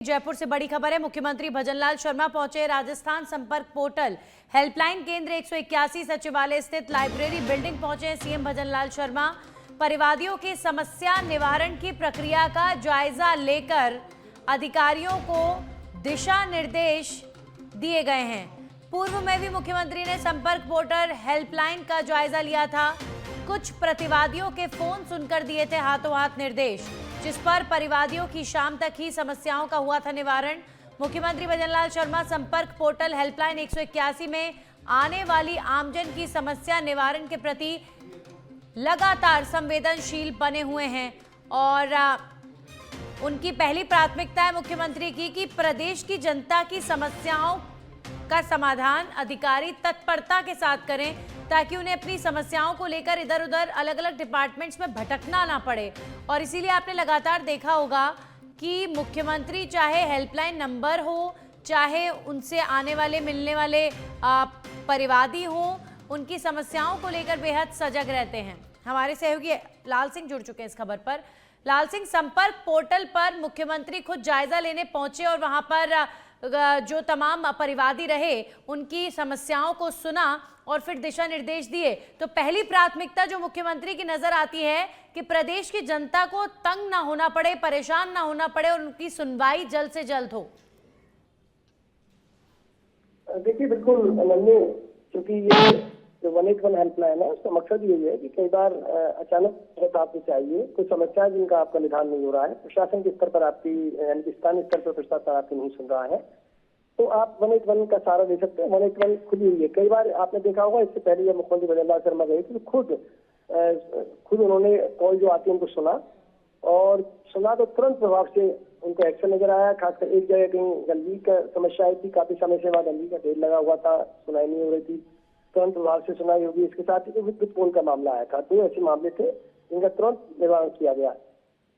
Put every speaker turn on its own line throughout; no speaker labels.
जयपुर से बड़ी खबर है। मुख्यमंत्री भजनलाल शर्मा पहुंचे राजस्थान संपर्क पोर्टल हेल्पलाइन केंद्र 181 सचिवालय स्थित लाइब्रेरी बिल्डिंग पहुंचे सीएम भजनलाल शर्मा। परिवादियों की समस्या निवारण की प्रक्रिया का जायजा लेकर अधिकारियों को दिशा निर्देश दिए गए हैं। पूर्व में भी मुख्यमंत्री ने संपर्क पोर्टल हेल्पलाइन का जायजा लिया था। कुछ प्रतिवादियों के फोन सुनकर दिए थे हाथों हाथ निर्देश, जिस पर परिवादियों की शाम तक ही समस्याओं का हुआ था निवारण। मुख्यमंत्री भजनलाल शर्मा संपर्क पोर्टल हेल्पलाइन 181 में आने वाली आमजन की समस्या निवारण के प्रति लगातार संवेदनशील बने हुए हैं और उनकी पहली प्राथमिकता है मुख्यमंत्री की कि प्रदेश की जनता की समस्याओं का समाधान अधिकारी तत्परता के साथ करें, ताकि उन्हें अपनी समस्याओं को लेकर इधर उधर अलग अलग डिपार्टमेंट्स में भटकना ना पड़े। और इसीलिए आपने लगातार देखा होगा कि मुख्यमंत्री चाहे हेल्पलाइन नंबर हो, चाहे उनसे आने वाले मिलने वाले परिवादी हो, उनकी समस्याओं को लेकर बेहद सजग रहते हैं। हमारे सहयोगी लाल सिंह जुड़ चुके हैं इस खबर पर। लाल सिंह, संपर्क पोर्टल पर मुख्यमंत्री खुद जायजा लेने पहुंचे और वहां पर जो तमाम परिवादी रहे उनकी समस्याओं को सुना और फिर दिशा निर्देश दिए। तो पहली प्राथमिकता जो मुख्यमंत्री की नजर आती है कि प्रदेश की जनता को तंग ना होना पड़े, परेशान ना होना पड़े और उनकी सुनवाई जल्द से जल्द हो।
देखिए, बिल्कुल अनन्य, क्योंकि ये जो 181 हेल्पलाइन है उसका मकसद यही है कि कई बार अचानक मदद आपको चाहिए, कुछ समस्याएं जिनका आपका निदान नहीं हो रहा है, प्रशासन के स्तर पर आपकी यानी स्थानीय स्तर पर प्रशासन आपकी नहीं सुन रहा है, तो आप 181 का सहारा ले सकते हैं। 181 खुली हुई है। कई बार आपने देखा होगा, इससे पहले जब मुख्यमंत्री भजनलाल शर्मा गए थे तो खुद उन्होंने कॉल जो आती है उनको सुना तो तुरंत प्रभाव से उनको एक्शन नजर आया। खासकर एक जगह कहीं गंदगी का समस्या आई थी, काफी समय से वहाँ गंदगी का ढेर लगा हुआ था, सुनाई नहीं हो रही थी, तुरंत प्रभाव से सुनाई होगी। इसके साथ ही विद्युत पोल का मामला आया था। तो ऐसे मामले थे जिनका तुरंत निवारण किया गया।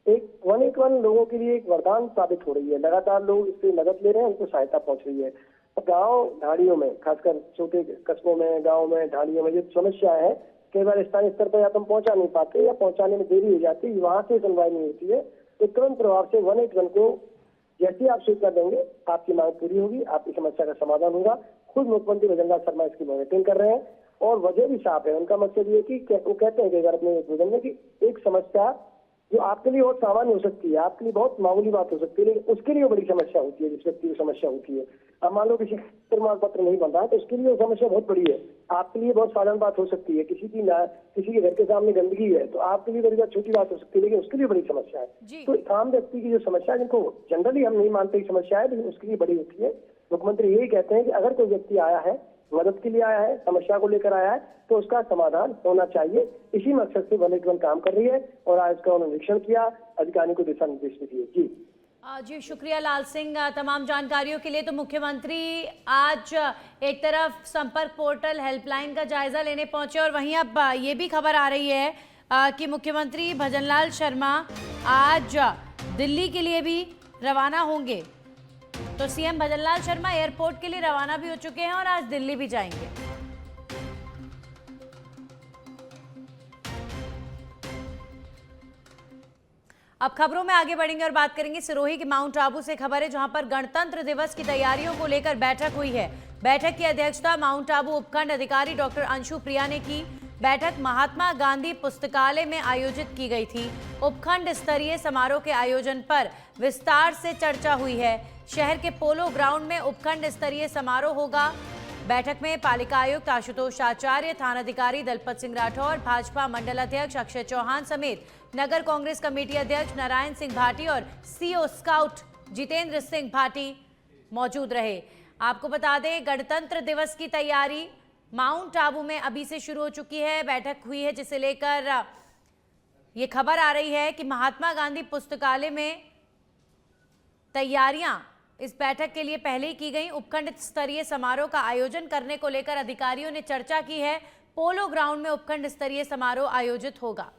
एक 181 लोगों के लिए एक वरदान साबित हो रही है। लगातार लोग इससे मदद ले रहे हैं, उनको सहायता पहुंच रही है। गांव ढाड़ियों में, खासकर छोटे कस्बों में, गाँव में, ढाड़ियों में जो समस्या है, कई बार स्थानीय स्तर पर या तो हम पहुंचा नहीं पाते या पहुंचाने में देरी हो जाती है, वहां से सुनवाई नहीं होती है, तो तुरंत प्रभाव से 181 को जैसे आप सूचना देंगे आपकी मांग पूरी होगी, आपकी समस्या का समाधान होगा। खुद मुख्यमंत्री भजनलाल शर्मा इसकी मॉनिटरिंग कर रहे हैं और वजह भी साफ है। उनका मकसद ये कि वो कहते हैं कई बार अपने उद्बोधन में कि एक समस्या जो आपके लिए बहुत सामान्य हो सकती है, आपके लिए बहुत मामूली बात हो सकती है, लेकिन उसके लिए बड़ी समस्या होती है, जिस व्यक्ति की समस्या होती है। अब मान लो किसी प्रमाण पत्र नहीं बन रहा है तो उसके लिए वो समस्या बहुत बड़ी है। आपके लिए बहुत साधारण बात हो सकती है, किसी के घर के सामने गंदगी है तो आपके लिए बड़ी छोटी बात हो सकती है, लेकिन उसके लिए बड़ी समस्या है। तो आम व्यक्ति की जो समस्या, जिनको जनरली हम नहीं मानते कि समस्या है, लेकिन उसके लिए बड़ी होती है। मुख्यमंत्री यही कहते हैं कि अगर कोई व्यक्ति आया है, मदद के लिए आया है, समस्या को लेकर आया है, तो उसका समाधान होना चाहिए। इसी मकसद से 181 काम कर रही है और आज का उन्होंने निरीक्षण किया, अधिकारियों को दिशा निर्देश भी दिए।
जी शुक्रिया लाल सिंह तमाम जानकारियों के लिए। तो मुख्यमंत्री आज एक तरफ संपर्क पोर्टल हेल्पलाइन का जायजा लेने पहुंचे और वहीं अब ये भी खबर आ रही है कि मुख्यमंत्री भजनलाल शर्मा आज दिल्ली के लिए भी रवाना होंगे। तो सीएम भजनलाल शर्मा एयरपोर्ट के लिए रवाना भी हो चुके हैं और आज दिल्ली भी जाएंगे। अब खबरों में आगे बढ़ेंगे और बात करेंगे सिरोही के माउंट आबू से। खबर है जहां पर गणतंत्र दिवस की तैयारियों को लेकर बैठक हुई है। बैठक की अध्यक्षता माउंट आबू उपखंड अधिकारी डॉक्टर अंशु प्रिया ने की। बैठक महात्मा गांधी पुस्तकालय में आयोजित की गई थी। उपखंड स्तरीय समारोह के आयोजन पर विस्तार से चर्चा हुई है। शहर के पोलो ग्राउंड में उपखंड स्तरीय समारोह होगा। बैठक में पालिका आयुक्त आशुतोष आचार्य, थानाधिकारी दलपत सिंह राठौर, भाजपा मंडल अध्यक्ष अक्षय चौहान समेत नगर कांग्रेस कमेटी अध्यक्ष नारायण सिंह भाटी और सीओ स्काउट जितेंद्र सिंह भाटी मौजूद रहे। आपको बता दें, गणतंत्र दिवस की तैयारी माउंट आबू में अभी से शुरू हो चुकी है। बैठक हुई है जिसे लेकर ये खबर आ रही है कि महात्मा गांधी पुस्तकालय में तैयारियां इस बैठक के लिए पहले ही की गई। उपखंड स्तरीय समारोह का आयोजन करने को लेकर अधिकारियों ने चर्चा की है। पोलो ग्राउंड में उपखंड स्तरीय समारोह आयोजित होगा।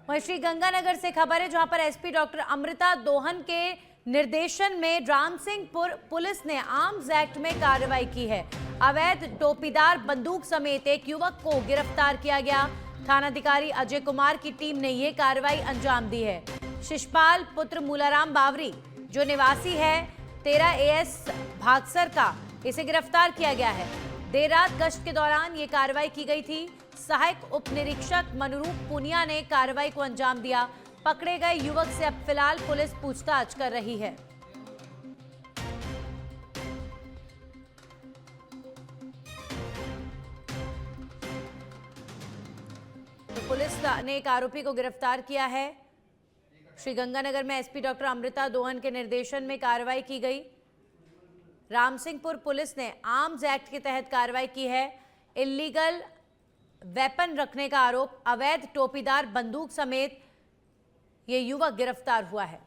वहीं श्री गंगानगर से खबर है जहां पर एसपी डॉक्टर अमृता दोहन के निर्देशन में रामसिंहपुर पुलिस ने आर्म्स एक्ट में कार्रवाई की है। अवैध टोपीदार बंदूक समेत एक युवक को गिरफ्तार किया गया। थानाधिकारी अजय कुमार की टीम ने यह कार्रवाई अंजाम दी है। शिषपाल पुत्र मूलाराम बावरी जो निवासी है 13 AS भागसर का, इसे गिरफ्तार किया गया है। देर रात गश्त के दौरान ये कार्रवाई की गई थी। सहायक उप निरीक्षक मनुरूप पुनिया ने कार्रवाई को अंजाम दिया। पकड़े गए युवक से अब फिलहाल पुलिस पूछताछ कर रही है। तो पुलिस ने एक आरोपी को गिरफ्तार किया है। श्रीगंगानगर में एसपी डॉक्टर अमृता दोहन के निर्देशन में कार्रवाई की गई। रामसिंहपुर पुलिस ने आर्म्स एक्ट के तहत कार्रवाई की है। इलीगल वेपन रखने का आरोप, अवैध टोपीदार बंदूक समेत ये युवक गिरफ्तार हुआ है।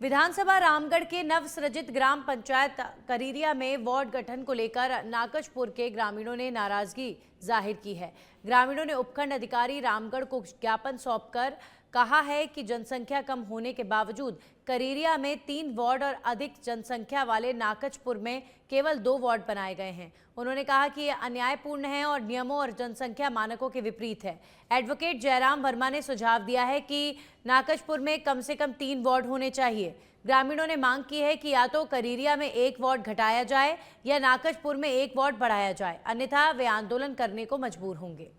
विधानसभा रामगढ़ के नवसृजित ग्राम पंचायत करीरिया में वार्ड गठन को लेकर नाकचपुर के ग्रामीणों ने नाराजगी जाहिर की है। ग्रामीणों ने उपखंड अधिकारी रामगढ़ को ज्ञापन सौंपकर कहा है कि जनसंख्या कम होने के बावजूद करीरिया में 3 वार्ड और अधिक जनसंख्या वाले नाकचपुर में केवल 2 वार्ड बनाए गए हैं। उन्होंने कहा कि यह अन्यायपूर्ण है और नियमों और जनसंख्या मानकों के विपरीत है। एडवोकेट जयराम वर्मा ने सुझाव दिया है कि नाकचपुर में कम से कम 3 वार्ड होने चाहिए। ग्रामीणों ने मांग की है कि या तो करीरिया में 1 वार्ड घटाया जाए या नाकचपुर में 1 वार्ड बढ़ाया जाए, अन्यथा वे आंदोलन करने को मजबूर होंगे।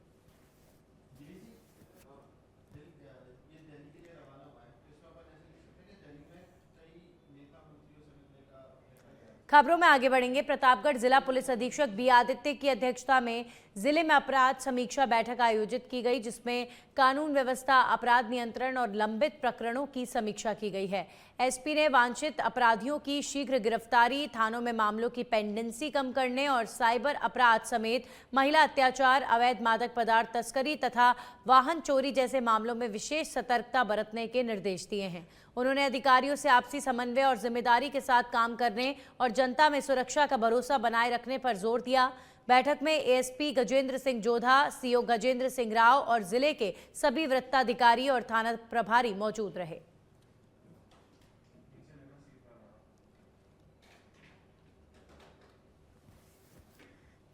खबरों में आगे बढ़ेंगे। प्रतापगढ़ जिला पुलिस अधीक्षक बी आदित्य की अध्यक्षता में जिले में अपराध समीक्षा बैठक आयोजित की गई, जिसमें कानून व्यवस्था, अपराध नियंत्रण और लंबित प्रकरणों की समीक्षा की गई है। एसपी ने वांछित अपराधियों की शीघ्र गिरफ्तारी, थानों में मामलों की पेंडेंसी कम करने और साइबर अपराध समेत महिला अत्याचार, अवैध मादक पदार्थ तस्करी तथा वाहन चोरी जैसे मामलों में विशेष सतर्कता बरतने के निर्देश दिए हैं। उन्होंने अधिकारियों से आपसी समन्वय और जिम्मेदारी के साथ काम करने और जनता में सुरक्षा का भरोसा बनाए रखने पर जोर दिया। बैठक में एएसपी गजेंद्र सिंह जोधा, सीओ गजेंद्र सिंह राव और जिले के सभी वृत्ताधिकारी और थाना प्रभारी मौजूद रहे।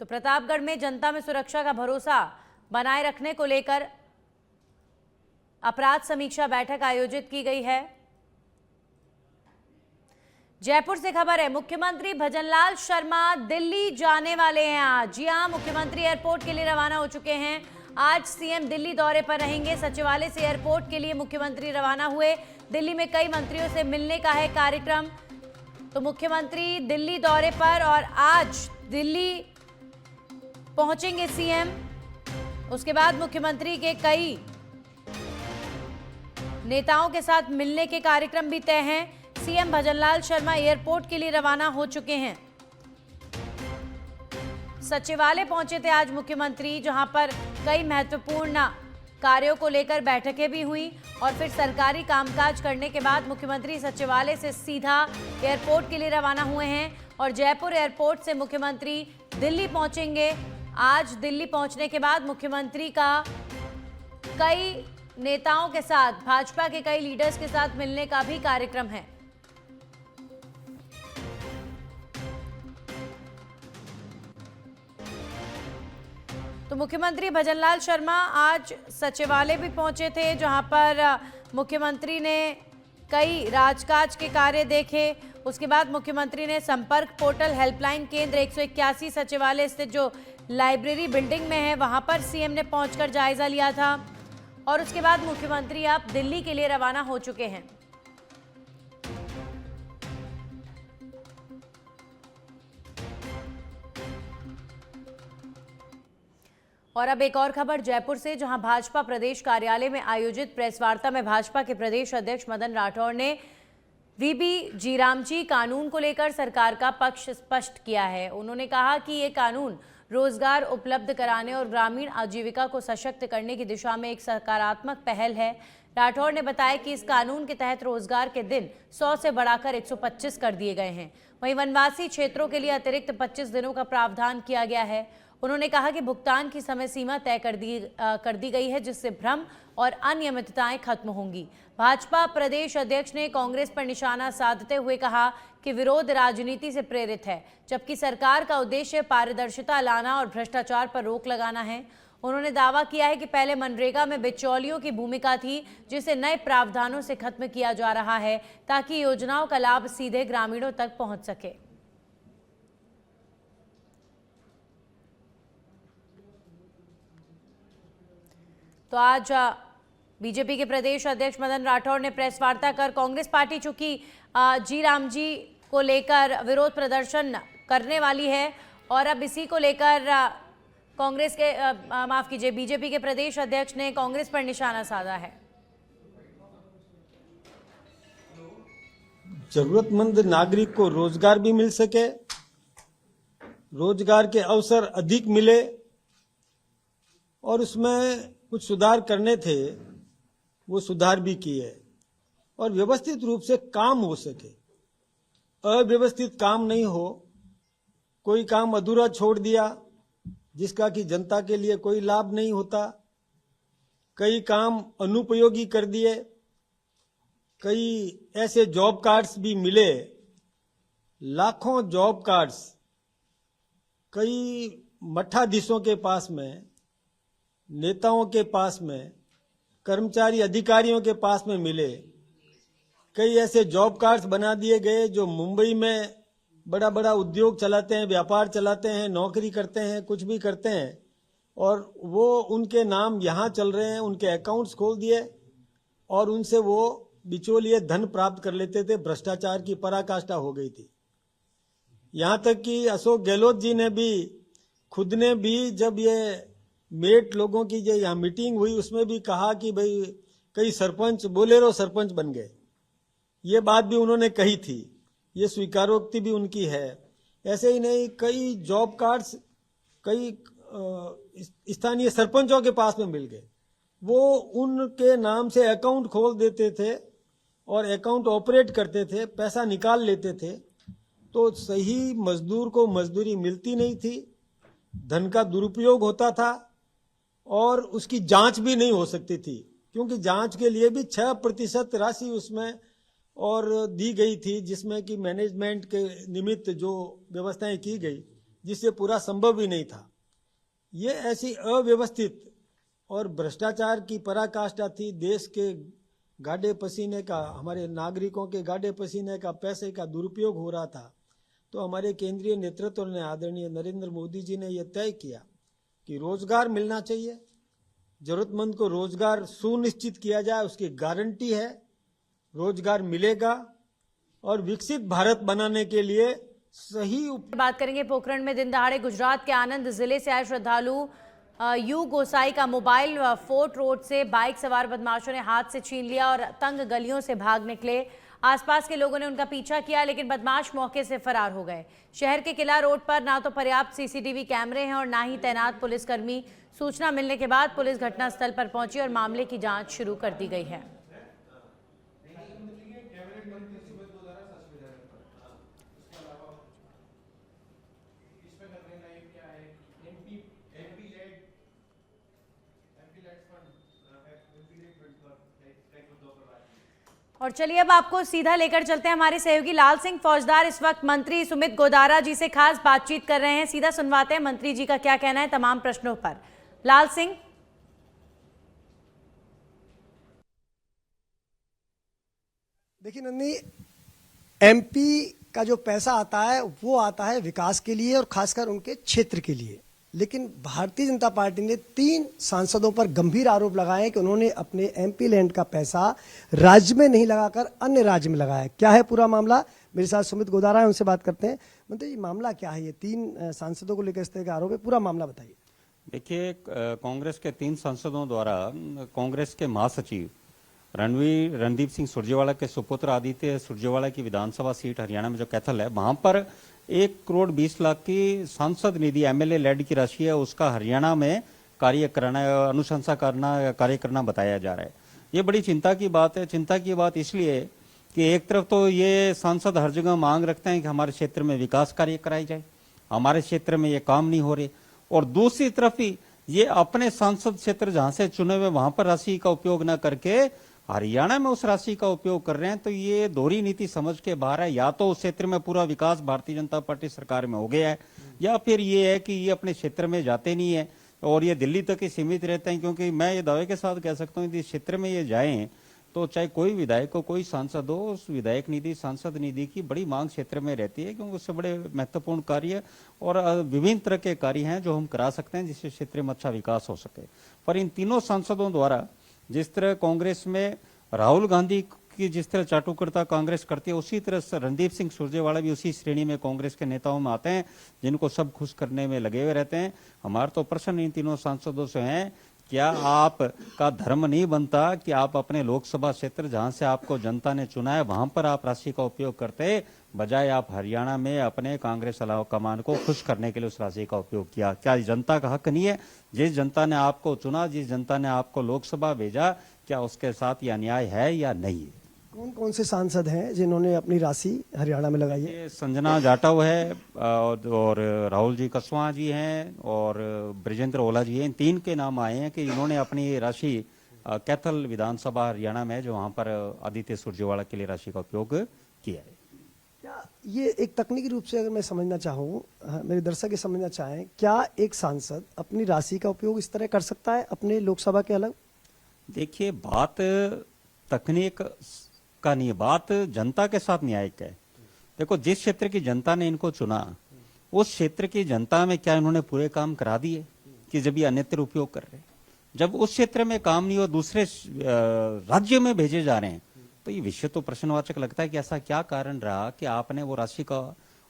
तो प्रतापगढ़ में जनता में सुरक्षा का भरोसा बनाए रखने को लेकर अपराध समीक्षा बैठक आयोजित की गई है। जयपुर से खबर है, मुख्यमंत्री भजनलाल शर्मा दिल्ली जाने वाले हैं आज। जी हां, मुख्यमंत्री एयरपोर्ट के लिए रवाना हो चुके हैं। आज सीएम दिल्ली दौरे पर रहेंगे। सचिवालय से एयरपोर्ट के लिए मुख्यमंत्री रवाना हुए। दिल्ली में कई मंत्रियों से मिलने का है कार्यक्रम। तो मुख्यमंत्री दिल्ली दौरे पर और आज दिल्ली पहुंचेंगे सीएम। उसके बाद मुख्यमंत्री के कई नेताओं के साथ मिलने के कार्यक्रम भी तय हैं। सीएम भजनलाल शर्मा एयरपोर्ट के लिए रवाना हो चुके हैं। सचिवालय पहुंचे थे आज मुख्यमंत्री, जहां पर कई महत्वपूर्ण कार्यों को लेकर बैठकें भी हुई और फिर सरकारी कामकाज करने के बाद मुख्यमंत्री सचिवालय से सीधा एयरपोर्ट के लिए रवाना हुए हैं और जयपुर एयरपोर्ट से मुख्यमंत्री दिल्ली पहुंचेंगे। आज दिल्ली पहुंचने के बाद मुख्यमंत्री का कई नेताओं के साथ, भाजपा के कई लीडर्स के साथ मिलने का भी कार्यक्रम है। तो मुख्यमंत्री भजनलाल शर्मा आज सचिवालय भी पहुंचे थे, जहां पर मुख्यमंत्री ने कई राजकाज के कार्य देखे। उसके बाद मुख्यमंत्री ने संपर्क पोर्टल हेल्पलाइन केंद्र 181 सचिवालय स्थित जो लाइब्रेरी बिल्डिंग में है, वहां पर सीएम ने पहुंचकर जायजा लिया था और उसके बाद मुख्यमंत्री अब दिल्ली के लिए रवाना हो चुके हैं। और अब एक और खबर जयपुर से, जहां भाजपा प्रदेश कार्यालय में आयोजित प्रेस वार्ता में भाजपा के प्रदेश अध्यक्ष मदन राठौड़ ने वीबी जीरामजी कानून को लेकर सरकार का पक्ष स्पष्ट किया है। उन्होंने कहा कि ये कानून रोजगार उपलब्ध कराने और ग्रामीण आजीविका को सशक्त करने की दिशा में एक सकारात्मक पहल है। राठौड़ ने बताया कि इस कानून के तहत रोजगार के दिन 100 से बढ़ाकर 125 कर दिए गए हैं। वहीं वनवासी क्षेत्रों के लिए अतिरिक्त 25 दिनों का प्रावधान किया गया है। उन्होंने कहा कि भुगतान की समय सीमा तय कर दी गई है, जिससे भ्रम और अनियमितताएं खत्म होंगी। भाजपा प्रदेश अध्यक्ष ने कांग्रेस पर निशाना साधते हुए कहा कि विरोध राजनीति से प्रेरित है, जबकि सरकार का उद्देश्य पारदर्शिता लाना और भ्रष्टाचार पर रोक लगाना है। उन्होंने दावा किया है कि पहले मनरेगा में बिचौलियों की भूमिका थी, जिसे नए प्रावधानों से खत्म किया जा रहा है ताकि योजनाओं का लाभ सीधे ग्रामीणों तक पहुंच सके। तो आज बीजेपी के प्रदेश अध्यक्ष मदन राठौड़ ने प्रेस वार्ता कर कांग्रेस पार्टी चूंकि जी राम जी को लेकर विरोध प्रदर्शन करने वाली है और अब इसी को लेकर कांग्रेस के माफ कीजिए बीजेपी के प्रदेश अध्यक्ष ने कांग्रेस पर निशाना साधा है।
जरूरतमंद नागरिक को रोजगार भी मिल सके, रोजगार के अवसर अधिक मिले और उसमें कुछ सुधार करने थे, वो सुधार भी किए और व्यवस्थित रूप से काम हो सके। अव्यवस्थित काम नहीं हो, कोई काम अधूरा छोड़ दिया जिसका कि जनता के लिए कोई लाभ नहीं होता, कई काम अनुपयोगी कर दिए, कई ऐसे जॉब कार्ड्स भी मिले, लाखों जॉब कार्ड्स कई मठाधीशों के पास में, नेताओं के पास में, कर्मचारी अधिकारियों के पास में मिले। कई ऐसे जॉब कार्ड्स बना दिए गए जो मुंबई में बड़ा बड़ा उद्योग चलाते हैं, व्यापार चलाते हैं, नौकरी करते हैं, कुछ भी करते हैं और वो उनके नाम यहाँ चल रहे हैं, उनके अकाउंट्स खोल दिए और उनसे वो बिचौलिए धन प्राप्त कर लेते थे। भ्रष्टाचार की पराकाष्ठा हो गई थी। यहाँ तक कि अशोक गहलोत जी ने भी खुद ने भी जब ये मेट लोगों की जो यहाँ मीटिंग हुई उसमें भी कहा कि भाई कई सरपंच बोलेरो सरपंच बन गए, ये बात भी उन्होंने कही थी, ये स्वीकारोक्ति भी उनकी है। ऐसे ही नहीं, कई जॉब कार्ड्स कई स्थानीय सरपंचों के पास में मिल गए, वो उनके नाम से अकाउंट खोल देते थे और अकाउंट ऑपरेट करते थे, पैसा निकाल लेते थे। तो सही मजदूर को मजदूरी मिलती नहीं थी, धन का दुरुपयोग होता था और उसकी जांच भी नहीं हो सकती थी, क्योंकि जांच के लिए भी 6% राशि उसमें और दी गई थी, जिसमें कि मैनेजमेंट के निमित्त जो व्यवस्थाएं की गई, जिससे पूरा संभव ही नहीं था। ये ऐसी अव्यवस्थित और भ्रष्टाचार की पराकाष्ठा थी। देश के गाढ़े पसीने का, हमारे नागरिकों के गाढ़े पसीने का, पैसे का दुरुपयोग हो रहा था। तो हमारे केंद्रीय नेतृत्व ने, आदरणीय नरेंद्र मोदी जी ने यह तय किया कि रोजगार मिलना चाहिए, जरूरतमंद को रोजगार सुनिश्चित किया जाए, उसकी गारंटी है, रोजगार मिलेगा और विकसित भारत बनाने के लिए सही
बात करेंगे। पोखरण में दिन दहाड़े गुजरात के आनंद जिले से आए श्रद्धालु यू गोसाई का मोबाइल फोर्ट रोड से बाइक सवार बदमाशों ने हाथ से छीन लिया और तंग गलियों से भाग निकले। आसपास के लोगों ने उनका पीछा किया, लेकिन बदमाश मौके से फरार हो गए। शहर के किला रोड पर ना तो पर्याप्त सीसीटीवी कैमरे हैं और ना ही तैनात पुलिसकर्मी। सूचना मिलने के बाद पुलिस घटनास्थल पर पहुंची और मामले की जांच शुरू कर दी गई है। और चलिए अब आपको सीधा लेकर चलते हैं हमारे सहयोगी लाल सिंह फौजदार इस वक्त मंत्री सुमित गोदारा जी से खास बातचीत कर रहे हैं। सीधा सुनवाते हैं मंत्री जी का क्या कहना है तमाम प्रश्नों पर। लाल सिंह।
देखिए नंदी, एमपी का जो पैसा आता है वो आता है विकास के लिए और खासकर उनके क्षेत्र के लिए, लेकिन भारतीय जनता पार्टी ने 3 सांसदों पर गंभीर आरोप लगाए कि उन्होंने अपने एमपी लैंड का पैसा राज्य में नहीं लगाकर अन्य राज्य में लगाया। क्या है पूरा मामला? मेरे साथ सुमित गोदारा है, उनसे बात करते हैं। मंत्री जी, मामला क्या है? ये 3 सांसदों को लेकर इस तरह का आरोप है, पूरा मामला बताइए।
देखिए, कांग्रेस के 3 सांसदों द्वारा कांग्रेस के महासचिव रणदीप सिंह सुरजेवाला के सुपुत्र आदित्य सुरजेवाला की विधानसभा सीट हरियाणा में जो कैथल है, वहां पर 1 करोड़ 20 लाख की सांसद निधि एमएलए लेड की राशि है, उसका हरियाणा में कार्य करना, अनुशंसा करना, कार्य करना बताया जा रहा है। ये बड़ी चिंता की बात है। चिंता की बात इसलिए कि एक तरफ तो ये सांसद हर जगह मांग रखते हैं कि हमारे क्षेत्र में विकास कार्य कराई जाए, हमारे क्षेत्र में ये काम नहीं हो रहे, और दूसरी तरफ ही ये अपने सांसद क्षेत्र जहां से चुने हुए वहां पर राशि का उपयोग न करके हरियाणा में उस राशि का उपयोग कर रहे हैं। तो ये दोहरी नीति समझ के बाहर है। या तो उस क्षेत्र में पूरा विकास भारतीय जनता पार्टी सरकार में हो गया है, या फिर ये है कि ये अपने क्षेत्र में जाते नहीं है। और ये दिल्ली तक ही सीमित रहते हैं, क्योंकि मैं ये दावे के साथ कह सकता हूँ कि इस क्षेत्र में ये जाएं तो चाहे कोई विधायक हो, कोई सांसद हो, उस विधायक निधि, सांसद निधि की बड़ी मांग क्षेत्र में रहती है, क्योंकि उससे बड़े महत्वपूर्ण कार्य और विभिन्न तरह के कार्य हैं जो हम करा सकते हैं जिससे क्षेत्र में अच्छा विकास हो सके। पर इन तीनों सांसदों द्वारा जिस तरह कांग्रेस में राहुल गांधी की जिस तरह चाटुकरता कांग्रेस करती है, उसी तरह से रणदीप सिंह सुरजेवाला भी उसी श्रेणी में कांग्रेस के नेताओं में आते हैं जिनको सब खुश करने में लगे हुए रहते हैं। हमारा तो प्रश्न इन तीनों सांसदों से है, क्या आप का धर्म नहीं बनता कि आप अपने लोकसभा क्षेत्र जहां से आपको जनता ने चुना है वहां पर आप राशि का उपयोग करते, बजाय आप हरियाणा में अपने कांग्रेस अलावा कमान को खुश करने के लिए उस राशि का उपयोग किया? क्या जनता का हक नहीं है? जिस जनता ने आपको चुना, जिस जनता ने आपको लोकसभा भेजा, क्या उसके साथ यह अन्याय है या नहीं है?
कौन कौन से सांसद हैं जिन्होंने अपनी राशि हरियाणा में लगाई है?
ये संजना जाटव है और राहुल जी कसवां जी हैं और ब्रिजेंद्र ओला जी हैं। इन तीन के नाम आए हैं कि इन्होंने अपनी राशि कैथल विधानसभा हरियाणा में जो वहां पर आदित्य सुरजेवाला के लिए राशि का उपयोग किया है।
क्या ये एक तकनीकी रूप से अगर मैं समझना चाहूँ, मेरे दर्शक ये समझना चाहें, क्या एक सांसद अपनी राशि का उपयोग इस तरह कर सकता है अपने लोकसभा के अलग?
देखिए, बात तकनीक का नहीं, बात जनता के साथ न्यायिक है। देखो, जिस क्षेत्र की जनता ने इनको चुना, उस क्षेत्र की जनता में क्या इन्होंने पूरे काम करा दिए कि जब ये अन्यत्र उपयोग कर रहे? जब उस क्षेत्र में काम नहीं हो, दूसरे राज्य में भेजे जा रहे हैं, तो ये विषय तो प्रश्नवाचक लगता है कि ऐसा क्या कारण रहा कि आपने वो राशि का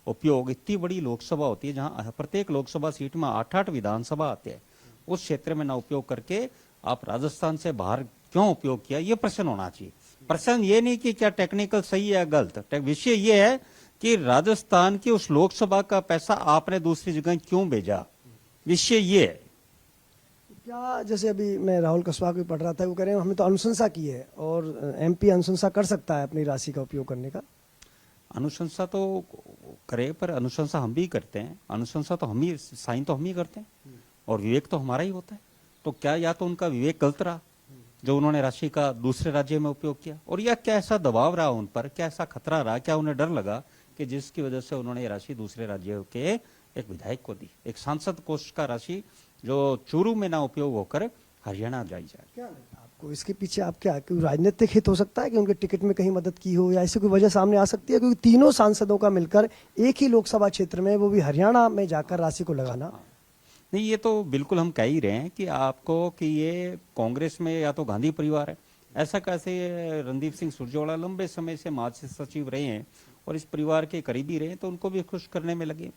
उपयोग, इतनी बड़ी लोकसभा होती है जहां प्रत्येक लोकसभा सीट में 8-8 विधानसभा आते हैं, उस क्षेत्र में ना उपयोग करके आप राजस्थान से बाहर क्यों उपयोग किया? ये प्रश्न होना चाहिए। प्रश्न ये नहीं कि क्या टेक्निकल सही है या गलत, विषय ये है कि राजस्थान की उस लोकसभा का पैसा आपने दूसरी जगह क्यों भेजा, विषय ये है।
क्या जैसे अभी मैं राहुल कसवा को पढ़ रहा था, वो कह रहे हैं हमने तो अनुशंसा की है और एमपी अनुशंसा कर सकता है अपनी राशि का उपयोग करने का।
अनुशंसा तो करे, पर अनुशंसा हम भी करते हैं, अनुशंसा तो हम ही, साइन तो हम ही करते हैं और विवेक तो हमारा ही होता है। तो क्या या तो उनका विवेक गलत रहा जो उन्होंने राशि का दूसरे राज्य में उपयोग किया, और या क्या ऐसा दबाव रहा उन पर, क्या ऐसा खतरा रहा, क्या उन्हें डर लगा कि जिसकी वजह से उन्होंने ये राशि दूसरे राज्य के एक विधायक को दी, एक सांसद कोष का राशि जो चूरू में ना उपयोग होकर हरियाणा जाई जाए?
क्या लगता है आपको इसके पीछे, आप क्या कोई राजनीतिक हित हो सकता है कि उनके टिकट में कहीं मदद की हो, या ऐसी कोई वजह सामने आ सकती है? क्योंकि तीनों सांसदों का मिलकर एक ही लोकसभा क्षेत्र में, वो भी हरियाणा में जाकर राशि को लगाना।
नहीं, ये तो बिल्कुल हम कह ही रहे हैं कि आपको कि ये कांग्रेस में या तो गांधी परिवार है, ऐसा कैसे रणदीप सिंह सुरजेवाला लंबे समय से महासचिव रहे हैं और इस परिवार के करीबी रहे हैं, तो उनको भी खुश करने में लगे,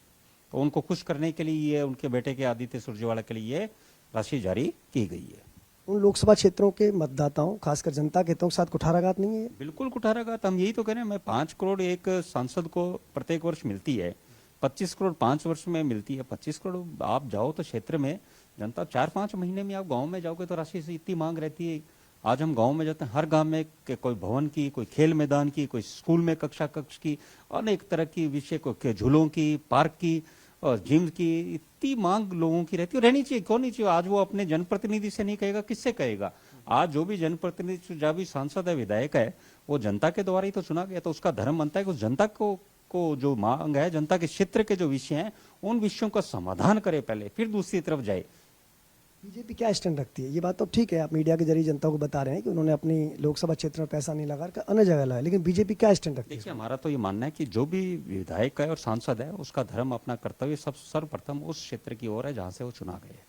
तो उनको खुश करने के लिए ये उनके बेटे के आदित्य सुरजेवाला के लिए राशि जारी की गई है।
उन लोकसभा क्षेत्रों के मतदाताओं, खासकर जनता के हितों के साथ कुठाराघात नहीं है?
बिल्कुल कुठाराघात, हम यही तो कह रहे हैं। मैं 5 करोड़ एक सांसद को प्रत्येक वर्ष मिलती है, 25 करोड़ 5 वर्ष में मिलती है। 25 करोड़ आप जाओ तो क्षेत्र में जनता 4-5 महीने में आप गांव में जाओगे तो राशि से इतनी मांग रहती है। आज हम गांव में जाते हैं, हर गांव में कोई भवन की, कोई खेल मैदान की, कोई स्कूल में कक्षा कक्ष की, अनेक तरह की विषय को, झूलों की, पार्क की और जिम की, इतनी मांग लोगों की रहती है। रहनी चाहिए, क्यों नहीं चाहिए? आज वो अपने जनप्रतिनिधि से नहीं कहेगा, किससे कहेगा? आज जो भी जनप्रतिनिधि, जो भी सांसद है, विधायक है, वो जनता के द्वारा ही तो चुना गया, तो उसका धर्म बनता है कि उस जनता को जो मांग है, जनता के क्षेत्र के जो विषय हैं, उन विषयों का समाधान करे पहले, फिर दूसरी तरफ जाए।
बीजेपी क्या स्टैंड रखती है? ये बात तो ठीक है, आप मीडिया के जरिए जनता को बता रहे हैं कि उन्होंने अपनी लोकसभा क्षेत्र में पैसा नहीं लगाकर अन्य जगह लगाया, लेकिन बीजेपी क्या स्टैंड रखती है?
देखिए, हमारा तो ये मानना है कि जो भी विधायक है और सांसद है, उसका धर्म, अपना कर्तव्य सब सर्वप्रथम उस क्षेत्र की ओर है जहां से वो चुना गए।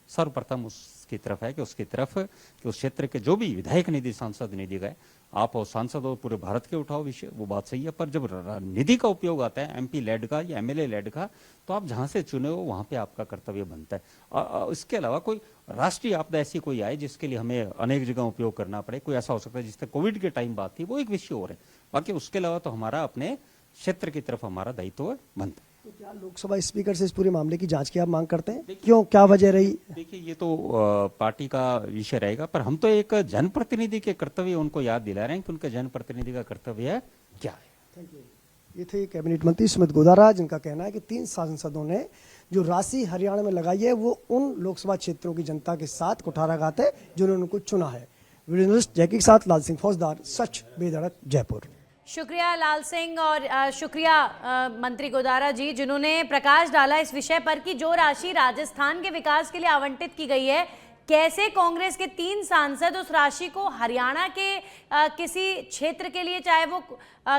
सर्वप्रथम उसकी तरफ है कि उसकी तरफ कि उस क्षेत्र के जो भी विधायक निधि, सांसद निधि गए, आप और सांसद और पूरे भारत के उठाओ विषय, वो बात सही है। पर जब निधि का उपयोग आता है, एमपी लेड का या एमएलए लेड का, तो आप जहां से चुने हो वहां पे आपका कर्तव्य बनता है। इसके अलावा कोई राष्ट्रीय आपदा ऐसी कोई आए जिसके लिए हमें अनेक जगह उपयोग करना पड़े, कोई ऐसा हो सकता है जिससे कोविड के टाइम बात थी, वो एक विषय और है। बाकी उसके अलावा तो हमारा अपने क्षेत्र की तरफ हमारा दायित्व बनता है।
तो क्या लोकसभा स्पीकर से इस पूरे मामले की जांच की आप मांग करते हैं? क्यों, क्या वजह रही?
देखिए, ये तो पार्टी का विषय रहेगा, पर हम तो एक जनप्रतिनिधि के कर्तव्य उनको याद दिला रहे हैं कि उनके जनप्रतिनिधि का कर्तव्य क्या है।
Thank you. ये थे कैबिनेट मंत्री सुमित गोदारा, जिनका कहना है कि 3 सांसदों ने जो राशि हरियाणा में लगाई है वो उन लोकसभा क्षेत्रों की जनता के साथ कुठाराघात है जिन्होंने उनको चुना है। वीडियो जर्नलिस्ट जैकी के साथ लाल सिंह फौजदार, सच बेधड़क, जयपुर।
शुक्रिया लाल सिंह और शुक्रिया मंत्री गोदारा जी, जिन्होंने प्रकाश डाला इस विषय पर कि जो राशि राजस्थान के विकास के लिए आवंटित की गई है, कैसे कांग्रेस के 3 सांसद उस राशि को हरियाणा के किसी क्षेत्र के लिए, चाहे वो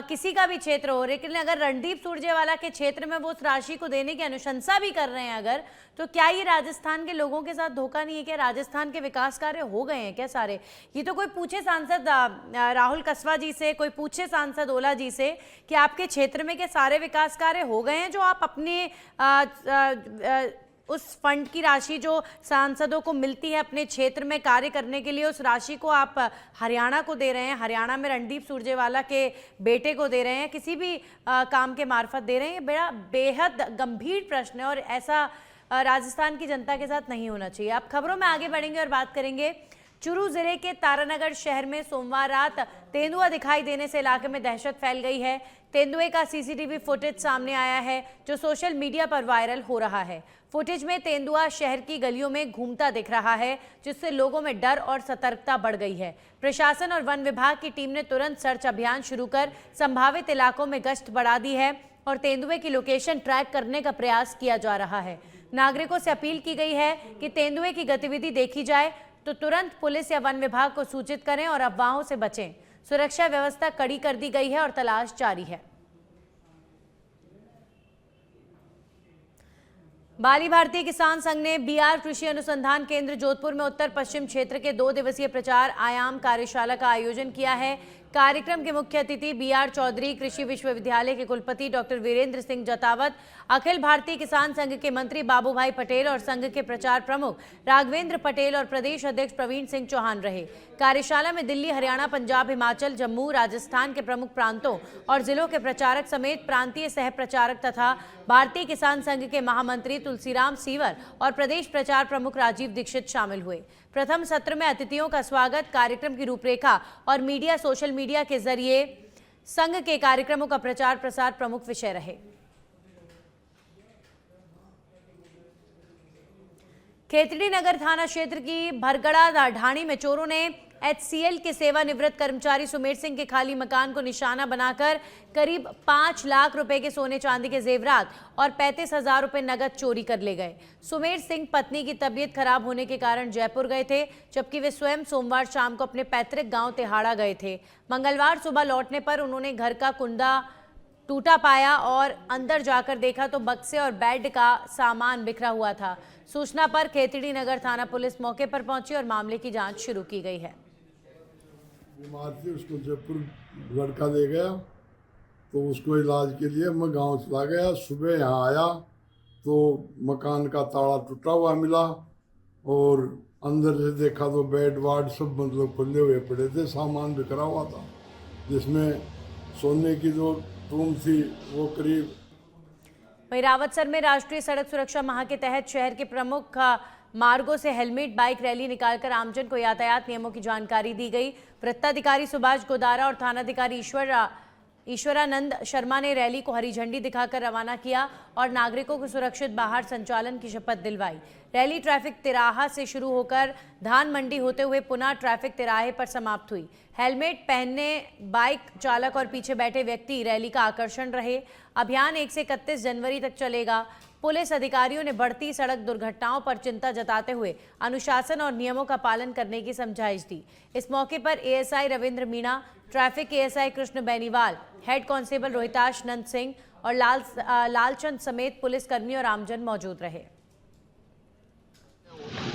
किसी का भी क्षेत्र हो, लेकिन अगर रणदीप सुरजेवाला के क्षेत्र में वो उस राशि को देने की अनुशंसा भी कर रहे हैं अगर, तो क्या ये राजस्थान के लोगों के साथ धोखा नहीं है? क्या राजस्थान के विकास कार्य हो गए हैं क्या सारे? ये तो कोई पूछे सांसद राहुल कसवा जी से, कोई पूछे सांसद ओला जी से कि आपके क्षेत्र में क्या सारे विकास कार्य हो गए हैं जो आप अपने उस फंड की राशि जो सांसदों को मिलती है अपने क्षेत्र में कार्य करने के लिए, उस राशि को आप हरियाणा को दे रहे हैं, हरियाणा में रणदीप सुरजेवाला के बेटे को दे रहे हैं, किसी भी काम के मार्फत दे रहे हैं? ये बड़ा बेहद गंभीर प्रश्न है और ऐसा राजस्थान की जनता के साथ नहीं होना चाहिए। आप खबरों में आगे बढ़ेंगे और बात करेंगे चूरू जिले के तारानगर शहर में सोमवार रात तेंदुआ दिखाई देने से इलाके में दहशत फैल गई है। तेंदुए का सीसीटीवी फुटेज सामने आया है जो सोशल मीडिया पर वायरल हो रहा है। फुटेज में तेंदुआ शहर की गलियों में घूमता दिख रहा है, जिससे लोगों में डर और सतर्कता बढ़ गई है। प्रशासन और वन विभाग की टीम ने तुरंत सर्च अभियान शुरू कर संभावित इलाकों में गश्त बढ़ा दी है और तेंदुए की लोकेशन ट्रैक करने का प्रयास किया जा रहा है। नागरिकों से अपील की गई है कि तेंदुए की गतिविधि देखी जाए तो तुरंत पुलिस या वन विभाग को सूचित करें और अफवाहों से बचें। सुरक्षा व्यवस्था कड़ी कर दी गई है और तलाश जारी है। बाली भारतीय किसान संघ ने बीआर कृषि अनुसंधान केंद्र जोधपुर में उत्तर पश्चिम क्षेत्र के 2 दिवसीय प्रचार आयाम कार्यशाला का आयोजन किया है। कार्यक्रम के मुख्य अतिथि बीआर चौधरी, कृषि विश्वविद्यालय के कुलपति डॉक्टर वीरेंद्र सिंह जतावत, अखिल भारतीय किसान संघ के मंत्री बाबूभाई पटेल और संघ के प्रचार प्रमुख राघवेंद्र पटेल और प्रदेश अध्यक्ष प्रवीण सिंह चौहान रहे। कार्यशाला में दिल्ली, हरियाणा, पंजाब, हिमाचल, जम्मू, राजस्थान के प्रमुख प्रांतों और जिलों के प्रचारक समेत प्रांतीय सह प्रचारक तथा भारतीय किसान संघ के महामंत्री तुलसीराम सीवर और प्रदेश प्रचार प्रमुख राजीव दीक्षित शामिल हुए। प्रथम सत्र में अतिथियों का स्वागत, कार्यक्रम की रूपरेखा और मीडिया, सोशल मीडिया के जरिए संघ के कार्यक्रमों का प्रचार प्रसार प्रमुख विषय रहे। खेतड़ी नगर थाना क्षेत्र की भरगड़ा ढाणी में चोरों ने HCL के सेवानिवृत्त कर्मचारी सुमेर सिंह के खाली मकान को निशाना बनाकर करीब 5 लाख रुपए के सोने चांदी के जेवरात और 35,000 रुपए नगद चोरी कर ले गए। सुमेर सिंह पत्नी की तबीयत खराब होने के कारण जयपुर गए थे, जबकि वे स्वयं सोमवार शाम को अपने पैतृक गांव तिहाड़ा गए थे। मंगलवार सुबह लौटने पर उन्होंने घर का कुंडा टूटा पाया और अंदर जाकर देखा तो बक्से और बेड का सामान बिखरा हुआ था। सूचना पर खेतड़ी नगर थाना पुलिस मौके पर पहुंची और मामले की जांच शुरू की गई है।
बीमार थी, उसको जयपुर लड़का ले गया तो उसको इलाज के लिए मैं गांव चला गया। सुबह यहाँ आया तो मकान का ताला टूटा हुआ मिला और अंदर से देखा तो बेड वार्ड सब मतलब खुले हुए पड़े थे, सामान बिखरा हुआ था, जिसमें सोने की जो रूम थी वो करीब।
वहीं रावतसर में राष्ट्रीय सड़क सुरक्षा माह के तहत शहर के प्रमुख मार्गों से हेलमेट बाइक रैली निकालकर आमजन को यातायात नियमों की जानकारी दी गई। वृत्ताधिकारी सुभाष गोदारा और थानाधिकारी ईश्वरानंद शर्मा ने रैली को हरी झंडी दिखाकर रवाना किया और नागरिकों को सुरक्षित बाहर संचालन की शपथ दिलवाई। रैली ट्रैफिक तिराहा से शुरू होकर धान मंडी होते हुए पुनः ट्रैफिक तिराहे पर समाप्त हुई। हेलमेट पहनने बाइक चालक और पीछे बैठे व्यक्ति रैली का आकर्षण रहे। अभियान 1 से 31 जनवरी तक चलेगा। पुलिस अधिकारियों ने बढ़ती सड़क दुर्घटनाओं पर चिंता जताते हुए अनुशासन और नियमों का पालन करने की समझाइश दी। इस मौके पर ASI Ravindra Meena, traffic ASI Krishna Beniwal, head constable Rohitash Nand Singh और लालचंद समेत पुलिस कर्मी और आमजन मौजूद रहे।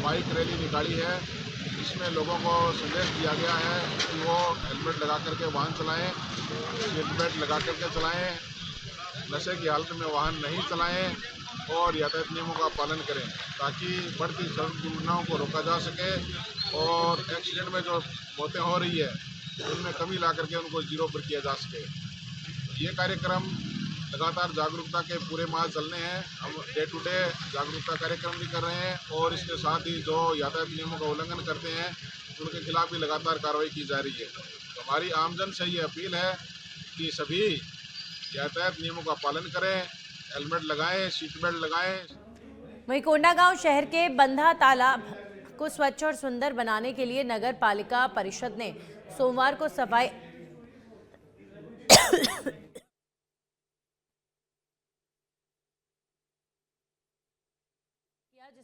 बाइक रैली निकाली है, इसमें लोगों को संदेश दिया गया है कि वो हेलमेट लगा करके वाहन चलाएं, सीट बेल्ट लगा करके चलाएं, नशे की हालत में वाहन नहीं चलाएं और यातायात नियमों का पालन करें, ताकि बढ़ती सड़क दुर्घटनाओं को रोका जा सके और एक्सीडेंट में जो मौतें हो रही है उनमें कमी ला करके उनको जीरो पर किया जा सके। ये कार्यक्रम लगातार जागरूकता के पूरे माह चलने हैं। हम डे टू डे जागरूकता कार्यक्रम भी कर रहे हैं और इसके साथ ही जो यातायात नियमों का उल्लंघन करते हैं उनके खिलाफ भी लगातार कार्रवाई की जा रही है। तो हमारी आमजन से ये अपील है कि सभी यातायात नियमों का पालन करें, हेलमेट लगाएं, सीट बेल्ट लगाएं।
वहीं कोंडागांव शहर के बंधा तालाब को स्वच्छ और सुंदर बनाने के लिए नगर पालिका परिषद ने सोमवार को सफाई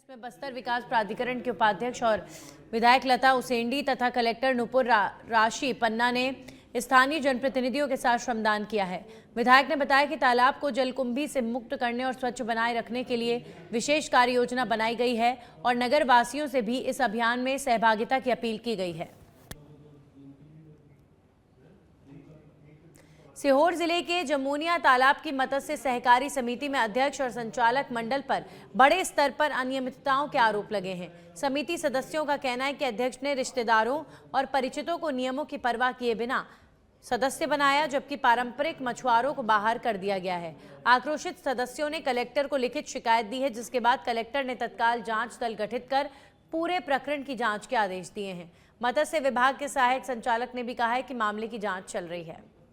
जिसमें बस्तर विकास प्राधिकरण के उपाध्यक्ष और विधायक लता उसेंडी तथा कलेक्टर नुपुर राशि पन्ना ने स्थानीय जनप्रतिनिधियों के साथ श्रमदान किया है। विधायक ने बताया कि तालाब को जलकुंभी से मुक्त करने और स्वच्छ बनाए रखने के लिए विशेष कार्य योजना बनाई गई है और नगर वासियों से भी इस अभियान में सहभागिता की अपील की गई है। सीहोर जिले के जमुनिया तालाब की मत्स्य सहकारी समिति में अध्यक्ष और संचालक मंडल पर बड़े स्तर पर अनियमितताओं के आरोप लगे हैं। समिति सदस्यों का कहना है कि अध्यक्ष ने रिश्तेदारों और परिचितों को नियमों की परवाह किए बिना सदस्य बनाया, जबकि पारंपरिक मछुआरों को बाहर कर दिया गया है। आक्रोशित सदस्यों ने कलेक्टर को लिखित शिकायत दी है, जिसके बाद कलेक्टर ने तत्काल जांच दल गठित कर पूरे प्रकरण की जांच के आदेश दिए हैं। मत्स्य विभाग के सहायक संचालक ने भी कहा है कि मामले की जांच चल रही है।